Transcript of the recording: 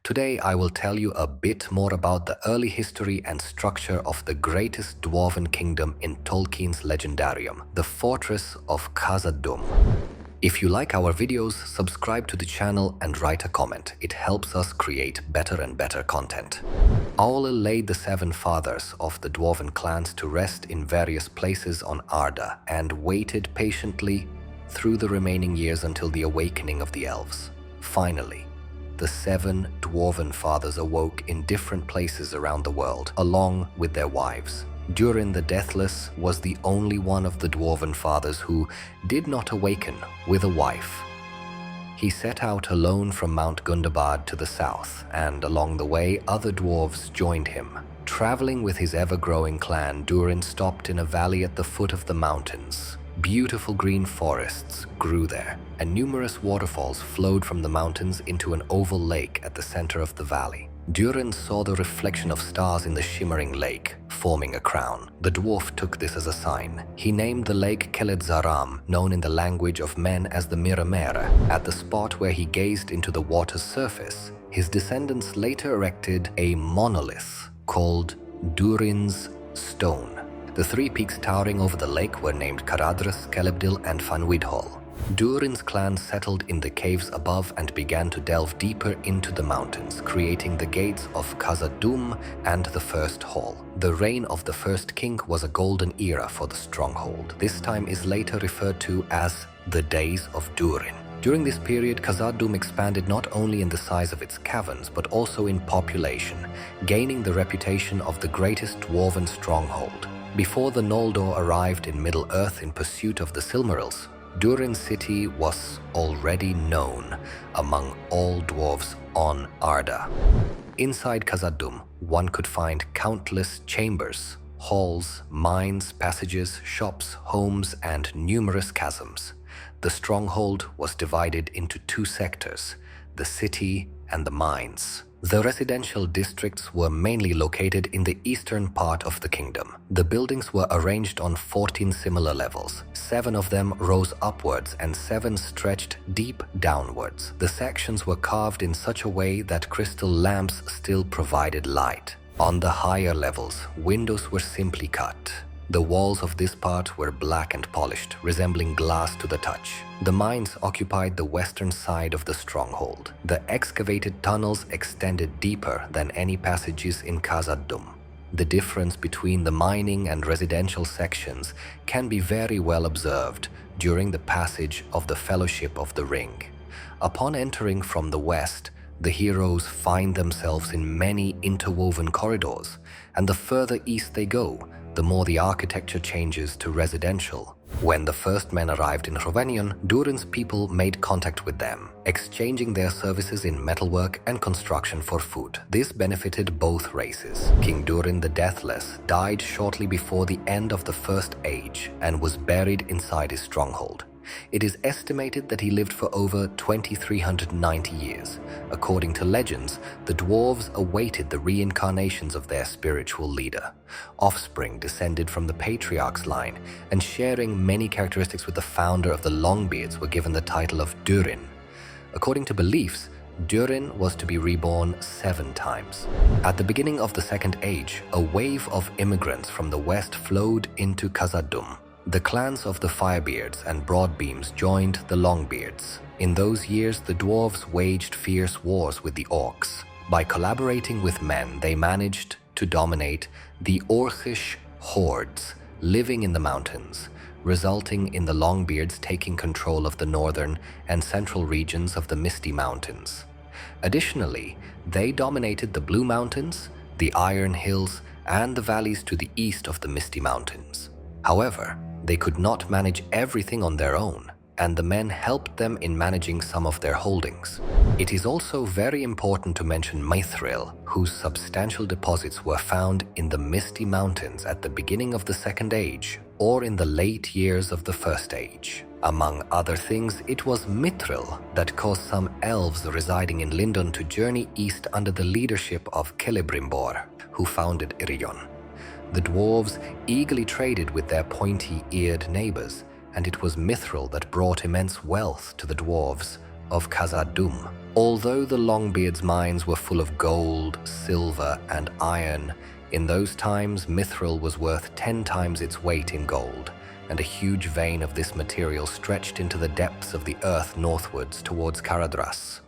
Today I will tell you a bit more about the early history and structure of the greatest dwarven kingdom in Tolkien's legendarium, the fortress of Khazad-dûm. If you like our videos, subscribe to the channel and write a comment. It helps us create better and better content. Aule laid the 7 fathers of the dwarven clans to rest in various places on Arda and waited patiently through the remaining years until the awakening of the elves. Finally, the 7 dwarven fathers awoke in different places around the world, along with their wives. Durin the Deathless was the only one of the dwarven fathers who did not awaken with a wife. He set out alone from Mount Gundabad to the south, and along the way other dwarves joined him. Traveling with his ever-growing clan, Durin stopped in a valley at the foot of the mountains. Beautiful green forests grew there, and numerous waterfalls flowed from the mountains into an oval lake at the center of the valley. Durin saw the reflection of stars in the shimmering lake, forming a crown. The dwarf took this as a sign. He named the lake Keled-Zaram, known in the language of men as the Miramera, at the spot where he gazed into the water's surface. His descendants later erected a monolith called Durin's Stone. The 3 peaks towering over the lake were named Caradhras, Celebdil, and Fanwidhol. Durin's clan settled in the caves above and began to delve deeper into the mountains, creating the gates of Khazad-dûm and the First Hall. The reign of the first king was a golden era for the stronghold. This time is later referred to as the Days of Durin. During this period, Khazad-dûm expanded not only in the size of its caverns, but also in population, gaining the reputation of the greatest dwarven stronghold. Before the Noldor arrived in Middle-earth in pursuit of the Silmarils, Durin city was already known among all dwarves on Arda. Inside Khazad-dûm, one could find countless chambers, halls, mines, passages, shops, homes, and numerous chasms. The stronghold was divided into 2 sectors, the city and the mines. The residential districts were mainly located in the eastern part of the kingdom. The buildings were arranged on 14 similar levels. 7 of them rose upwards and 7 stretched deep downwards. The sections were carved in such a way that crystal lamps still provided light. On the higher levels, windows were simply cut. The walls of this part were black and polished, resembling glass to the touch. The mines occupied the western side of the stronghold. The excavated tunnels extended deeper than any passages in Khazad-dûm. The difference between the mining and residential sections can be very well observed during the passage of the Fellowship of the Ring. Upon entering from the west, the heroes find themselves in many interwoven corridors, and the further east they go, the more the architecture changes to residential. When the first men arrived in Rhovanion, Durin's people made contact with them, exchanging their services in metalwork and construction for food. This benefited both races. King Durin the Deathless died shortly before the end of the First Age and was buried inside his stronghold. It is estimated that he lived for over 2,390 years. According to legends, the dwarves awaited the reincarnations of their spiritual leader. Offspring descended from the patriarch's line, and sharing many characteristics with the founder of the Longbeards were given the title of Durin. According to beliefs, Durin was to be reborn 7 times. At the beginning of the Second Age, a wave of immigrants from the west flowed into Khazad-dûm. The clans of the Firebeards and Broadbeams joined the Longbeards. In those years, the dwarves waged fierce wars with the orcs. By collaborating with men, they managed to dominate the Orcish hordes living in the mountains, resulting in the Longbeards taking control of the northern and central regions of the Misty Mountains. Additionally, they dominated the Blue Mountains, the Iron Hills, and the valleys to the east of the Misty Mountains. However, they could not manage everything on their own, and the men helped them in managing some of their holdings. It is also very important to mention Mithril, whose substantial deposits were found in the Misty Mountains at the beginning of the Second Age or in the late years of the First Age. Among other things, it was Mithril that caused some elves residing in Lindon to journey east under the leadership of Celebrimbor, who founded Irion. The dwarves eagerly traded with their pointy-eared neighbors, and it was Mithril that brought immense wealth to the dwarves of Khazad-dûm. Although the Longbeard's mines were full of gold, silver, and iron, in those times Mithril was worth 10 times its weight in gold, and a huge vein of this material stretched into the depths of the earth northwards towards Caradhras.